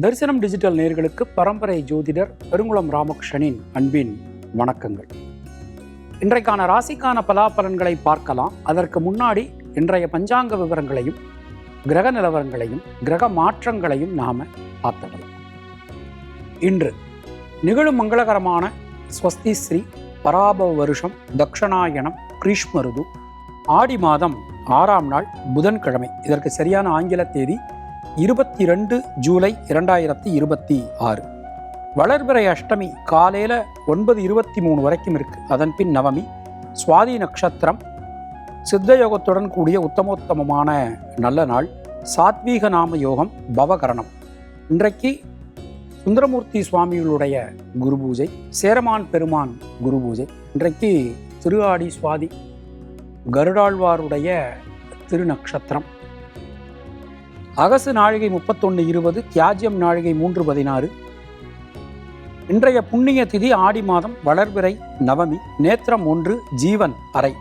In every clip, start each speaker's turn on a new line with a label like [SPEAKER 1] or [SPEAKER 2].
[SPEAKER 1] தரிசனம் டிஜிட்டல் நேயர்களுக்கு பரம்பரை ஜோதிடர் பெருங்குளம் ராமகிருஷ்ணனின் அன்பின் வணக்கங்கள். இன்றைக்கான ராசிக்கான பலாபலன்களை பார்க்கலாம். அதற்கு முன்னாடி இன்றைய பஞ்சாங்க விவரங்களையும் கிரக நிலவரங்களையும் கிரக மாற்றங்களையும் நாம பார்த்துடலாம். இன்று நிகழும் மங்களகரமான ஸ்வஸ்தி ஸ்ரீ பராபவ வருஷம் தக்ஷணாயனம் கிரீஷ்ம ருது ஆடி மாதம் 6ஆம் நாள் புதன்கிழமை. இதற்கு சரியான ஆங்கில தேதி 22 ஜூலை 2026. வளர்பிறை அஷ்டமி காலையில் 9:23 வரைக்கும் இருக்கு. அதன் பின் நவமி, சுவாதி நட்சத்திரம், சித்தயோகத்துடன் கூடிய உத்தமோத்தமமான நல்ல நாள், சாத்வீக நாம யோகம், பவகரணம். இன்றைக்கு சுந்தரமூர்த்தி சுவாமிகளுடைய குரு பூஜை, சேரமான் பெருமான் குரு பூஜை. இன்றைக்கு திருஆடி சுவாதி, கருடாழ்வாருடைய திருநக்ஷத்திரம். அகசு நாழிகை 31:20, தியாஜ்யம் நாழிகை 3:16. இன்றைய புண்ணிய திதி ஆடி மாதம், வளர்பிறை நவமி, நேத்திரம் 1, ஜீவன் அரை.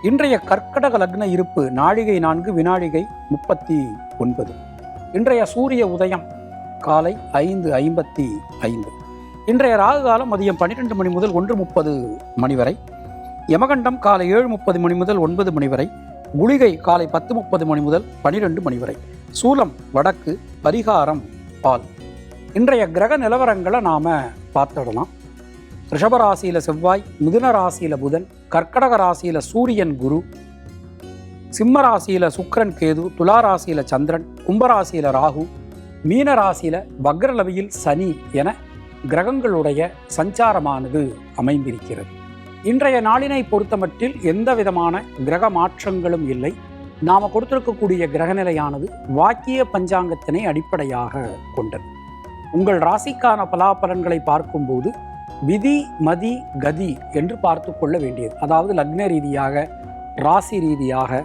[SPEAKER 1] இன்றைய கர்க்கடக லக்ன இருப்பு நாழிகை 4, வினாழிகை 39. இன்றைய சூரிய உதயம் காலை 5:55. இன்றைய ராகு காலம் மதியம் 12 மணி முதல் 1:30 மணி வரை. யமகண்டம் காலை 7:30 மணி முதல் 9 மணி வரை. குளிகை காலை 10:30 மணி முதல் 12 மணி வரை. சூலம் வடக்கு, பரிகாரம் பால். இன்றைய கிரக நிலவரங்களை நாம பார்த்துடலாம். ரிஷபராசியில செவ்வாய், மிதுன ராசியில புதன், கர்க்கடக ராசியில சூரியன் குரு, சிம்ம ராசியில சுக்கிரன் கேது, துலா ராசியில சந்திரன், கும்பராசியில ராகு, மீன ராசியில வக்ரலவியில் சனி என கிரகங்களுடைய சஞ்சாரமானது அமைந்திருக்கிறது. இன்றைய நாளினை பொறுத்தமட்டில் எந்த விதமான கிரக மாற்றங்களும் இல்லை. நாம கொடுத்திருக்கக்கூடிய கிரகநிலையானது வாக்கிய பஞ்சாங்கத்தினை அடிப்படையாக கொண்டது. உங்கள் ராசிக்கான பலாபலன்களை பார்க்கும்போது விதி மதி கதி என்று பார்த்து கொள்ள வேண்டியது. அதாவது லக்ன ரீதியாக, ராசி ரீதியாக,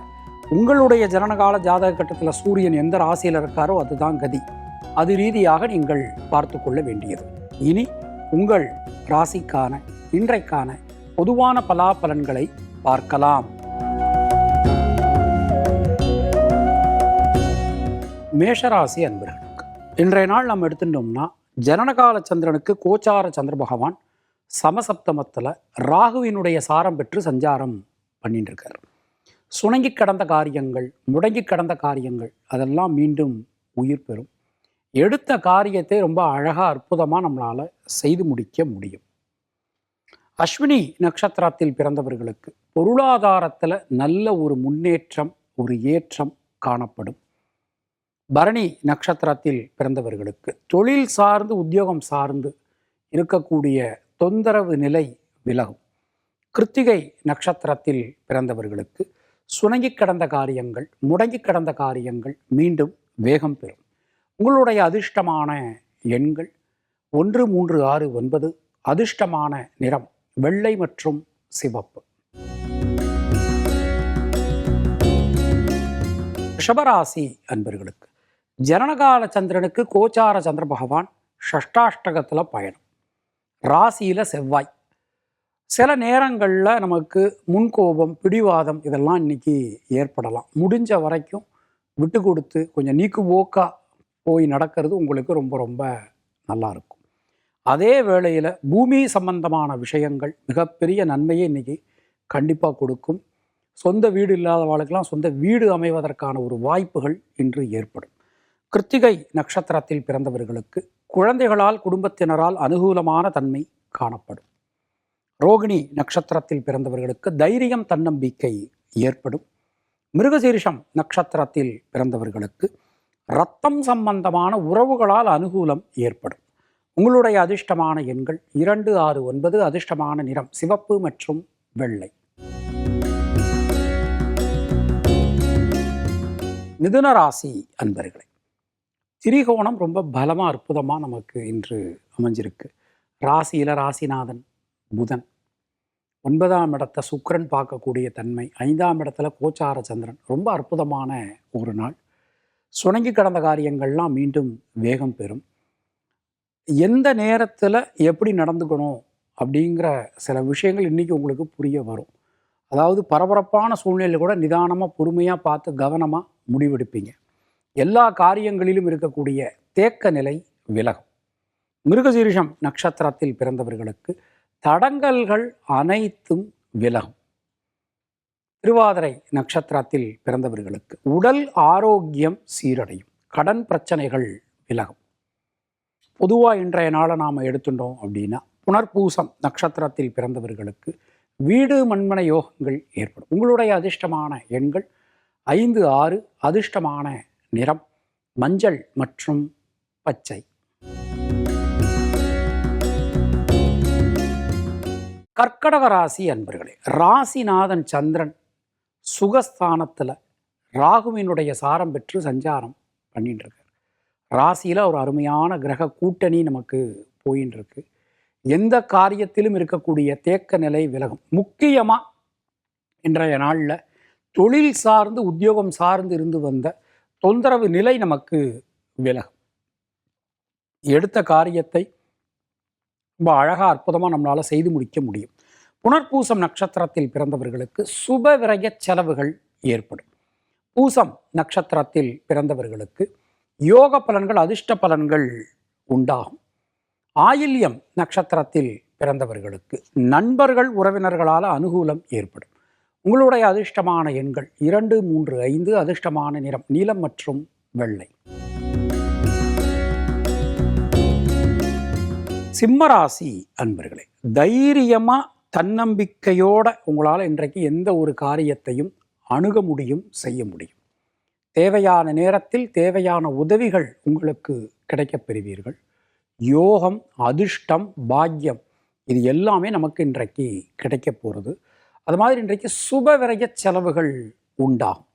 [SPEAKER 1] உங்களுடைய ஜனனகால ஜாதக கட்டத்தில் சூரியன் எந்த ராசியில் இருக்காரோ அதுதான் கதி. அது ரீதியாக நீங்கள் பார்த்து கொள்ள வேண்டியது. இனி உங்கள் ராசிக்கான இன்றைக்கான பொதுவான பலாபலன்களை பார்க்கலாம். மேஷராசி அன்பர்களுக்கு இன்றைய நாள் நம்ம எடுத்துட்டோம்னா, ஜனனகால சந்திரனுக்கு கோச்சார சந்திர பகவான் சமசப்தமத்தில் ராகுவினுடைய சாரம் பெற்று சஞ்சாரம் பண்ணிட்டு இருக்கார். சுணங்கி கடந்த காரியங்கள், முடங்கி கடந்த காரியங்கள் அதெல்லாம் மீண்டும் உயிர் பெறும். எடுத்த காரியத்தை ரொம்ப அழகாக அற்புதமாக நம்மளால் செய்து முடிக்க முடியும். அஸ்வினி நட்சத்திரத்தில் பிறந்தவர்களுக்கு பொருளாதாரத்தில் நல்ல ஒரு முன்னேற்றம், ஒரு ஏற்றம் காணப்படும். பரணி நட்சத்திரத்தில் பிறந்தவர்களுக்கு தொழில் சார்ந்து, உத்தியோகம் சார்ந்து இருக்கக்கூடிய தொந்தரவு நிலை விலகும். கிருத்திகை நட்சத்திரத்தில் பிறந்தவர்களுக்கு சுணங்கி கடந்த காரியங்கள், முடங்கி கடந்த காரியங்கள் மீண்டும் வேகம் பெறும். உங்களுடைய அதிர்ஷ்டமான எண்கள் 1, 3, 6, 9. அதிர்ஷ்டமான நிறம் வெள்ளை மற்றும் சிவப்பு. ரிஷபராசி அன்பர்களுக்கு ஜனனகால சந்திரனுக்கு கோச்சார சந்திர பகவான் ஷஷ்டாஷ்டகத்தில் பயணம். ராசியில் செவ்வாய். சில நேரங்களில் நமக்கு முன்கோபம், பிடிவாதம் இதெல்லாம் இன்னைக்கு ஏற்படலாம். முடிஞ்ச வரைக்கும் விட்டு கொடுத்து கொஞ்சம் நீக்குபோக்கா போய் நடக்கிறது உங்களுக்கு ரொம்ப ரொம்ப நல்லா இருக்கும். அதே வேளையில் பூமி சம்பந்தமான விஷயங்கள் மிகப்பெரிய நன்மையை இன்னைக்கு கண்டிப்பாக கொடுக்கும். சொந்த வீடு இல்லாதவர்களுக்கெல்லாம் சொந்த வீடு அமைவதற்கான ஒரு வாய்ப்புகள் இன்று ஏற்படும். கிருத்திகை நட்சத்திரத்தில் பிறந்தவர்களுக்கு குழந்தைகளால், குடும்பத்தினரால் அனுகூலமான தன்மை காணப்படும். ரோகிணி நட்சத்திரத்தில் பிறந்தவர்களுக்கு தைரியம், தன்னம்பிக்கை ஏற்படும். மிருகசீரிஷம் நட்சத்திரத்தில் பிறந்தவர்களுக்கு இரத்தம் சம்பந்தமான உறவுகளால் அனுகூலம் ஏற்படும். உங்களுடைய அதிர்ஷ்டமான எண்கள் 2, 6, 9. அதிர்ஷ்டமான நிறம் சிவப்பு மற்றும் வெள்ளை. மிதுன ராசி அன்பர்களே, திரிகோணம் ரொம்ப பலமாக அற்புதமாக நமக்கு இன்று அமைஞ்சிருக்கு. ராசியில் ராசிநாதன் புதன், 9ஆம் இடத்தை சுக்கிரன் பார்க்கக்கூடிய தன்மை, 5ஆம் இடத்துல கோச்சார சந்திரன். ரொம்ப அற்புதமான ஒரு நாள். சுணங்கி கடந்த காரியங்கள்லாம் மீண்டும் வேகம் பெறும். எந்த நேரத்தில் எப்படி நடந்துக்கணும் அப்படிங்கிற சில விஷயங்கள் இன்றைக்கி உங்களுக்கு புரிய வரும். அதாவது பரபரப்பான சூழ்நிலையில் கூட நிதானமாக, பொறுமையாக பார்த்து கவனமாக முடிவெடுப்பீங்க. எல்லா காரியங்களிலும் இருக்கக்கூடிய தேக்க நிலை விலகும். மிருகசீரிஷம் நட்சத்திரத்தில் பிறந்தவர்களுக்கு தடங்கல்கள் அனைத்தும் விலகும். திருவாதிரை நட்சத்திரத்தில் பிறந்தவர்களுக்கு உடல் ஆரோக்கியம் சீரடையும். கடன் பிரச்சனைகள் விலகும். பொதுவாக இன்றைய நாளை நாம் எடுத்துட்டோம் அப்படின்னா புனர்பூசம் நட்சத்திரத்தில் பிறந்தவர்களுக்கு வீடு மண்மனை யோகங்கள் ஏற்படும். உங்களுடைய அதிர்ஷ்டமான எண்கள் 5, 6. அதிர்ஷ்டமான நிறம் மஞ்சள் மற்றும் பச்சை. கர்க்கடக ராசி அன்பர்களே, ராசிநாதன் சந்திரன் சுகஸ்தானத்தில் ராகுவினுடைய சாரம் பெற்று சஞ்சாரம் பண்ணிட்டு இருக்கார். ராசியில் ஒரு அருமையான கிரக கூட்டணி நமக்கு போயின்னு இருக்கு. எந்த காரியத்திலும் இருக்கக்கூடிய தேக்க நிலை விலகும். முக்கியமாக இன்றைய நாளில் தொழில் சார்ந்து உத்தியோகம் சார்ந்து இருந்து வந்த தொந்தரவு நிலை நமக்கு விலகும். எடுத்த காரியத்தை ரொம்ப அழகாக அற்புதமாக நம்மளால் செய்து முடிக்க முடியும். புனர்பூசம் நட்சத்திரத்தில் பிறந்தவர்களுக்கு சுப விரய செலவுகள் ஏற்படும். பூசம் நட்சத்திரத்தில் பிறந்தவர்களுக்கு யோக பலன்கள் அதிர்ஷ்ட பலன்கள் உண்டாகும். ஆயில்யம் நட்சத்திரத்தில் பிறந்தவர்களுக்கு நண்பர்கள் உறவினர்களால் அனுகூலம் ஏற்படும். உங்களுடைய அதிர்ஷ்டமான எண்கள் 2, 3, 5. அதிர்ஷ்டமான நிறம் நீலம் மற்றும் வெள்ளை. சிம்மராசி அன்பர்களே, தைரியமாக தன்னம்பிக்கையோட உங்களால் இன்றைக்கு எந்த ஒரு காரியத்தையும் அணுக முடியும், செய்ய முடியும். தேவையான நேரத்தில் தேவையான உதவிகள் உங்களுக்கு கிடைக்கப் பெறுவீர்கள். யோகம், அதிர்ஷ்டம், பாக்கியம் இது எல்லாமே நமக்கு இன்றைக்கு கிடைக்க போகிறது. அது மாதிரி இன்றைக்கு சுப விரய செலவுகள் உண்டாகும்.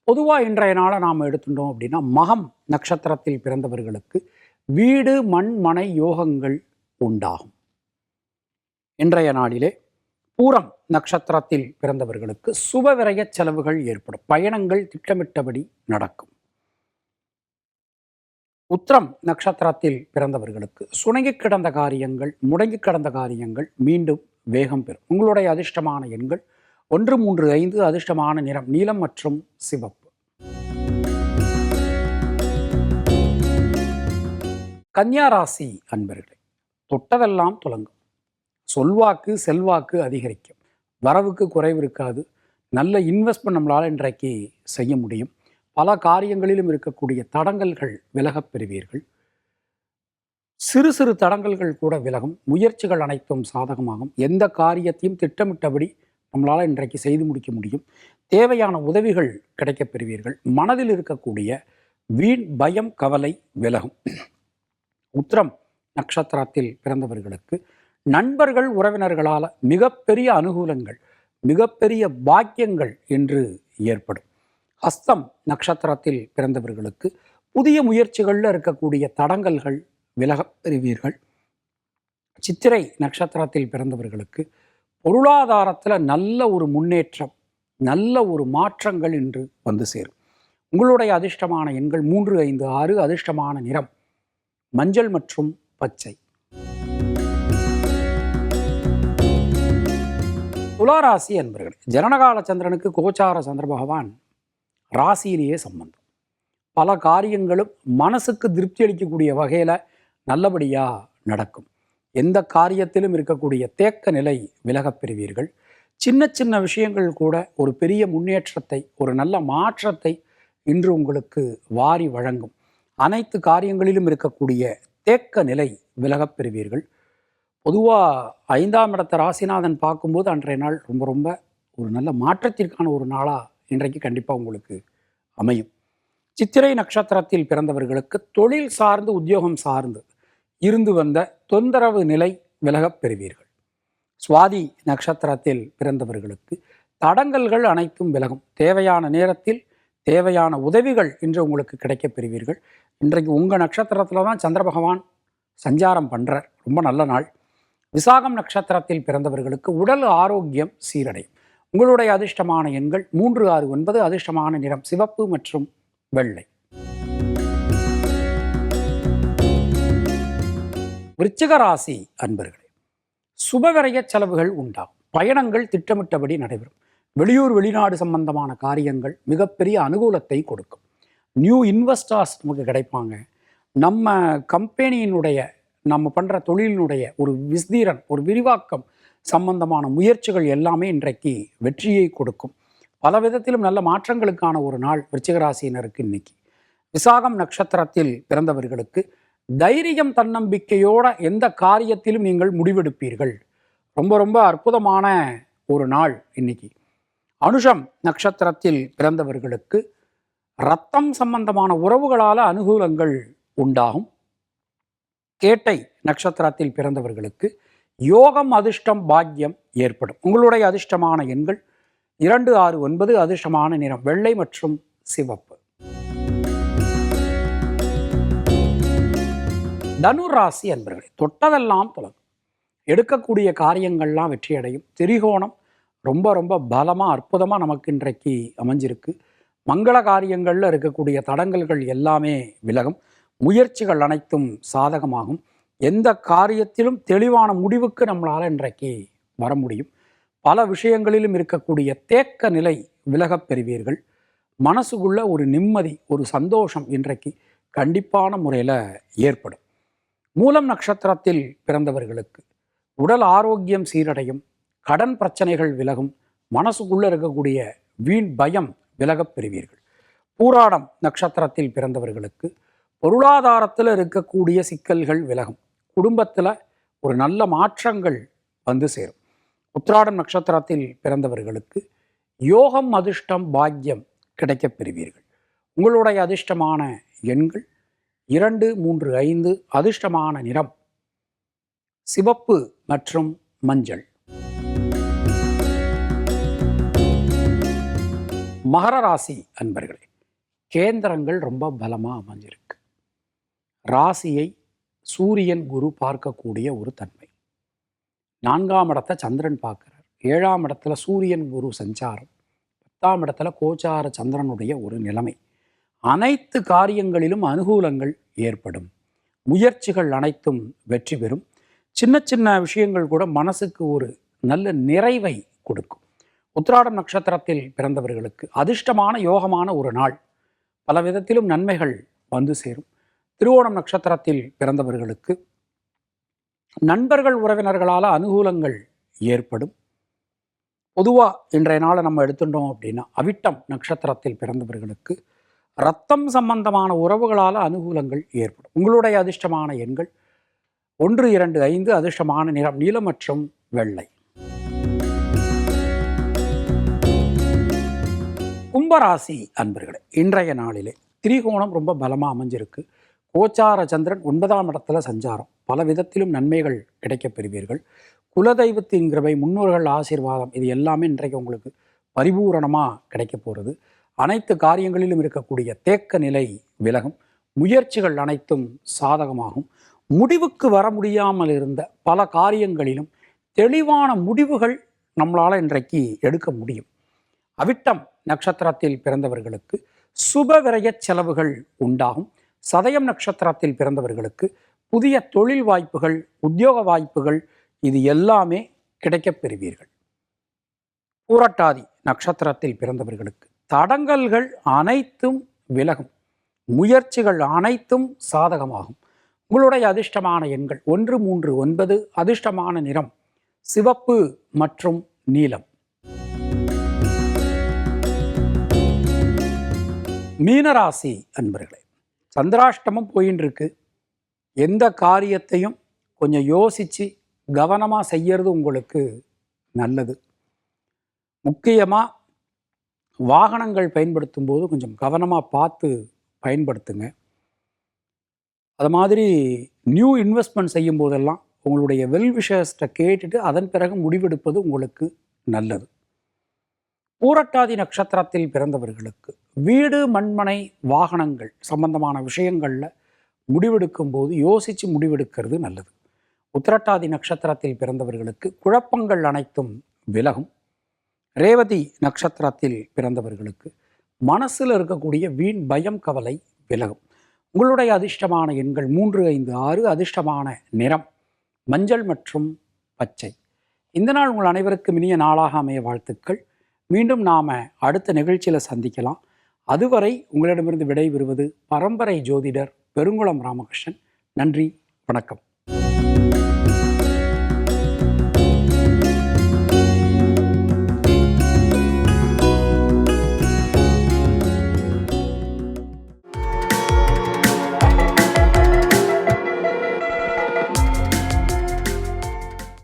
[SPEAKER 1] பொதுவாக இன்றைய நாளை நாம் எடுத்துட்டோம் அப்படின்னா மகம் நட்சத்திரத்தில் பிறந்தவர்களுக்கு வீடு மண் மனை யோகங்கள் உண்டாகும். இன்றைய நாளிலே பூரம் நட்சத்திரத்தில் பிறந்தவர்களுக்கு சுப விரய செலவுகள் ஏற்படும். பயணங்கள் திட்டமிட்டபடி நடக்கும். உத்திரம் நட்சத்திரத்தில் பிறந்தவர்களுக்கு சுணங்கி கிடந்த காரியங்கள், முடங்கி கிடந்த காரியங்கள் மீண்டும் வேகம் பெறும். உங்களுடைய அதிர்ஷ்டமான எண்கள் 1, 3, 5. அதிர்ஷ்டமான நிறம் நீலம் மற்றும் சிவப்பு. கன்னியா ராசி அன்பர்களே, தொட்டதெல்லாம் துலங்கும். சொல்வாக்கு செல்வாக்கு அதிகரிக்கும். வரவுக்கு குறைவு இருக்காது. நல்ல இன்வெஸ்ட்மெண்ட் நம்மளால் இன்றைக்கு செய்ய முடியும். பல காரியங்களிலும் இருக்கக்கூடிய தடங்கல்கள் விலகப் பெறுவீர்கள். சிறு சிறு தடங்கல்கள் கூட விலகும். முயற்சிகள் அனைத்தும் சாதகமாகும். எந்த காரியத்தையும் திட்டமிட்டபடி நம்மளால் இன்றைக்கு செய்து முடிக்க முடியும். தேவையான உதவிகள் கிடைக்கப் பெறுவீர்கள். மனதில் இருக்கக்கூடிய வீண் பயம் கவலை விலகும். உத்திரம் நட்சத்திரத்தில் பிறந்தவர்களுக்கு நண்பர்கள் உறவினர்களால் மிகப்பெரிய அனுகூலங்கள், மிகப்பெரிய பாக்கியங்கள் என்று ஏற்படும். ஹஸ்தம் நட்சத்திரத்தில் பிறந்தவர்களுக்கு புதிய முயற்சிகளில் இருக்கக்கூடிய தடங்கல்கள் விலகப் பெறுவீர்கள். சித்திரை நட்சத்திரத்தில் பிறந்தவர்களுக்கு பொருளாதாரத்தில் நல்ல ஒரு முன்னேற்றம், நல்ல ஒரு மாற்றங்கள் இன்று வந்து சேரும். உங்களுடைய அதிர்ஷ்டமான எண்கள் 3, 5, 6. அதிர்ஷ்டமான நிறம் மஞ்சள் மற்றும் பச்சை. துளாராசி அன்பர்கள், ஜனனகால சந்திரனுக்கு கோச்சார சந்திர பகவான் ராசியிலேயே சம்பந்தம். பல காரியங்களும் மனசுக்கு திருப்தி அளிக்கக்கூடிய வகையில் நல்லபடியாக நடக்கும். எந்த காரியத்திலும் இருக்கக்கூடிய தேக்க நிலை விலகப் பெறுவீர்கள். சின்ன சின்ன விஷயங்கள் கூட ஒரு பெரிய முன்னேற்றத்தை, ஒரு நல்ல மாற்றத்தை இன்று உங்களுக்கு வாரி வழங்கும். அனைத்து காரியங்களிலும் இருக்கக்கூடிய தேக்க நிலை விலகப் பெறுவீர்கள். பொதுவாக 5ஆம் இடத்தை ராசிநாதன் பார்க்கும்போது அன்றைய நாள் ரொம்ப ரொம்ப ஒரு நல்ல மாற்றத்திற்கான ஒரு நாளாக இன்றைக்கு கண்டிப்பாக உங்களுக்கு அமையும். சித்திரை நட்சத்திரத்தில் பிறந்தவர்களுக்கு தொழில் சார்ந்து உத்தியோகம் சார்ந்து இருந்து வந்த தொந்தரவு நிலை விலகப் பெறுவீர்கள். சுவாதி நட்சத்திரத்தில் பிறந்தவர்களுக்கு தடங்கல்கள் அனைத்தும் விலகும். தேவையான நேரத்தில் தேவையான உதவிகள் இன்று உங்களுக்கு கிடைக்கப் பெறுவீர்கள். இன்றைக்கு உங்கள் நட்சத்திரத்தில் தான் சந்திர பகவான் சஞ்சாரம் பண்ணுறார். ரொம்ப நல்ல நாள். விசாகம் நட்சத்திரத்தில் பிறந்தவர்களுக்கு உடல் ஆரோக்கியம் சீரடையும். உங்களுடைய அதிர்ஷ்டமான எண்கள் 3, 6, 9. அதிர்ஷ்டமான நிறம் சிவப்பு மற்றும் வெள்ளை. விருச்சிக ராசி அன்பர்களே, சுபவிரய செலவுகள் உண்டாகும். பயணங்கள் திட்டமிட்டபடி நடைபெறும். வெளியூர் வெளிநாடு சம்பந்தமான காரியங்கள் மிகப்பெரிய அனுகூலத்தை கொடுக்கும். நியூ இன்வெஸ்டர்ஸ் நமக்கு கிடைப்பாங்க. நம்ம கம்பெனியினுடைய நம்ம பண்ணுற தொழிலினுடைய ஒரு விஸ்தீரன், ஒரு விரிவாக்கம் சம்பந்தமான முயற்சிகள் எல்லாமே இன்றைக்கு வெற்றியை கொடுக்கும். பல விதத்திலும் நல்ல மாற்றங்களுக்கான ஒரு நாள் விருச்சிக ராசியினருக்கு இன்னைக்கு. விசாகம் நட்சத்திரத்தில் பிறந்தவர்களுக்கு தைரியம் தன்னம்பிக்கையோட எந்த காரியத்திலும் நீங்கள் முடிவெடுப்பீர்கள். ரொம்ப ரொம்ப அற்புதமான ஒரு நாள் இன்னைக்கு. அனுஷம் நட்சத்திரத்தில் பிறந்தவர்களுக்கு இரத்தம் சம்பந்தமான உறவுகளால் அனுகூலங்கள் உண்டாகும். கேட்டை நட்சத்திரத்தில் பிறந்தவர்களுக்கு யோகம், அதிர்ஷ்டம், பாக்கியம் ஏற்படும். உங்களுடைய அதிர்ஷ்டமான எண்கள் 2, 6, 9. அதிர்ஷ்டமான நிறம் வெள்ளை மற்றும் சிவப்பு. தனுர் ராசி அன்பர்களே, தொட்டதெல்லாம் தொடங்கும். எடுக்கக்கூடிய காரியங்கள்லாம் வெற்றியடையும். திரிகோணம் ரொம்ப ரொம்ப பலமாக அற்புதமாக நமக்கு இன்றைக்கு அமைஞ்சிருக்கு. மங்கள காரியங்களில் இருக்கக்கூடிய தடங்கல்கள் எல்லாமே விலகும். முயற்சிகள் அனைத்தும் சாதகமாகும். எந்த காரியத்திலும் தெளிவான முடிவுக்கு நம்மளால் இன்றைக்கு வர முடியும். பல விஷயங்களிலும் இருக்கக்கூடிய தேக்க நிலை விலகப் பெறுவீர்கள். மனசுக்குள்ள ஒரு நிம்மதி, ஒரு சந்தோஷம் இன்றைக்கு கண்டிப்பான முறையில் ஏற்படும். மூலம் நட்சத்திரத்தில் பிறந்தவர்களுக்கு உடல் ஆரோக்கியம் சீரடையும். கடன் பிரச்சனைகள் விலகும். மனசுக்குள்ளே இருக்கக்கூடிய வீண் பயம் விலகப் பெறுவீர்கள். பூராடம் நட்சத்திரத்தில் பிறந்தவர்களுக்கு பொருளாதாரத்தில் இருக்கக்கூடிய சிக்கல்கள் விலகும். குடும்பத்தில் ஒரு நல்ல மாற்றங்கள் வந்து சேரும். உத்திராடம் நட்சத்திரத்தில் பிறந்தவர்களுக்கு யோகம், அதிர்ஷ்டம், பாக்கியம் கிடைக்கப் பெறுவீர்கள். உங்களுடைய அதிர்ஷ்டமான எண்கள் 2, 3, 5. அதிர்ஷ்டமான நிறம் சிவப்பு மற்றும் மஞ்சள். மகர ராசி அன்பர்களே, கேந்திரங்கள் ரொம்ப பலமாக அமைஞ்சிருக்கு. ராசியை சூரியன், குரு பார்க்கக்கூடிய ஒரு தன்மை. 4ஆம் இடத்தை சந்திரன் பார்க்கிறார். 7ஆம் இடத்துல சூரியன், குரு சஞ்சாரம். 10ஆம் இடத்துல கோச்சார சந்திரனுடைய ஒரு நிலைமை. அனைத்து காரியங்களிலும் அனுகூலங்கள் ஏற்படும். முயற்சிகள் அனைத்தும் வெற்றி பெறும். சின்ன சின்ன விஷயங்கள் கூட மனசுக்கு ஒரு நல்ல நிறைவை கொடுக்கும். உத்திராடம் நட்சத்திரத்தில் பிறந்தவர்களுக்கு அதிர்ஷ்டமான யோகமான ஒரு நாள். பல விதத்திலும் நன்மைகள் வந்து சேரும். திருவோணம் நட்சத்திரத்தில் பிறந்தவர்களுக்கு நண்பர்கள், உறவினர்களால் அனுகூலங்கள் ஏற்படும். பொதுவாக இன்றைய நாளை நம்ம எடுத்துட்டோம் அப்படின்னா, அவிட்டம் நட்சத்திரத்தில் பிறந்தவர்களுக்கு இரத்தம் சம்பந்தமான உறவுகளால் அனுகூலங்கள் ஏற்படும். உங்களுடைய அதிர்ஷ்டமான எண்கள் 1, 2, 5. அதிர்ஷ்டமான நிறம் நீலம் மற்றும் வெள்ளை. கும்பராசி அன்பர்களே, இன்றைய நாளிலே திரிகோணம் ரொம்ப பலமாக அமைஞ்சிருக்கு. கோச்சார சந்திரன் 9ஆம் இடத்துல சஞ்சாரம். பல விதத்திலும் நன்மைகள் கிடைக்கப் பெறுவீர்கள். குலதெய்வத்தின் கிருபை, முன்னோர்கள் ஆசீர்வாதம், இது எல்லாமே இன்றைக்கு உங்களுக்கு பரிபூரணமாக கிடைக்க போகிறது. அனைத்து காரியங்களிலும் இருக்கக்கூடிய தேக்க நிலை விலகும். முயற்சிகள் அனைத்தும் சாதகமாகும். முடிவுக்கு வர முடியாமல் இருந்த பல காரியங்களிலும் தெளிவான முடிவுகள் நம்மளால் இன்றைக்கு எடுக்க முடியும். அவிட்டம் நட்சத்திரத்தில் பிறந்தவர்களுக்கு சுப விரய செலவுகள் உண்டாகும். சதயம் நட்சத்திரத்தில் பிறந்தவர்களுக்கு புதிய தொழில் வாய்ப்புகள், உத்தியோக வாய்ப்புகள், இது எல்லாமே கிடைக்கப் பெறுவீர்கள். பூரட்டாதி நட்சத்திரத்தில் பிறந்தவர்களுக்கு தடங்கல்கள் அனைத்தும் விலகும். முயற்சிகள் அனைத்தும் சாதகமாகும். உங்களுடைய அதிர்ஷ்டமான எண்கள் 1, 3, 9. அதிர்ஷ்டமான நிறம் சிவப்பு மற்றும் நீலம். மீனராசி அன்பர்களே, சந்திராஷ்டமம் போயின்னு இருக்கு. எந்த காரியத்தையும் கொஞ்சம் யோசித்து கவனமாக செய்யறது உங்களுக்கு நல்லது. முக்கியமாக வாகனங்கள் பயன்படுத்தும் போது கொஞ்சம் கவனமாக பார்த்து பயன்படுத்துங்க. அது மாதிரி நியூ இன்வெஸ்ட்மெண்ட் செய்யும் போதெல்லாம் உங்களுடைய வெல் விஷயத்தை கேட்டுட்டு அதன் பிறகு முடிவெடுப்பது உங்களுக்கு நல்லது. பூரட்டாதி நட்சத்திரத்தில் பிறந்தவர்களுக்கு வீடு, மண்மனை, வாகனங்கள் சம்பந்தமான விஷயங்களில் முடிவெடுக்கும் போது யோசித்து முடிவெடுக்கிறது நல்லது. உத்திரட்டாதி நட்சத்திரத்தில் பிறந்தவர்களுக்கு குழப்பங்கள் அனைத்தும் விலகும். ரேவதி நட்சத்திரத்தில் பிறந்தவர்களுக்கு மனசில் இருக்கக்கூடிய வீண் பயம், கவலை விலகும். உங்களுடைய அதிர்ஷ்டமான எண்கள் 3, 5, 6. அதிர்ஷ்டமான நிறம் மஞ்சள் மற்றும் பச்சை. இந்த நாள் உங்கள் அனைவருக்கும் இனிய நாளாக அமைய வாழ்த்துக்கள். மீண்டும் நாம் அடுத்த நிகழ்ச்சியில் சந்திக்கலாம். அதுவரை உங்களிடமிருந்து விடைபெறுவது பரம்பரை ஜோதிடர் பெருங்குளம் ராமகிருஷ்ணன். நன்றி, வணக்கம்.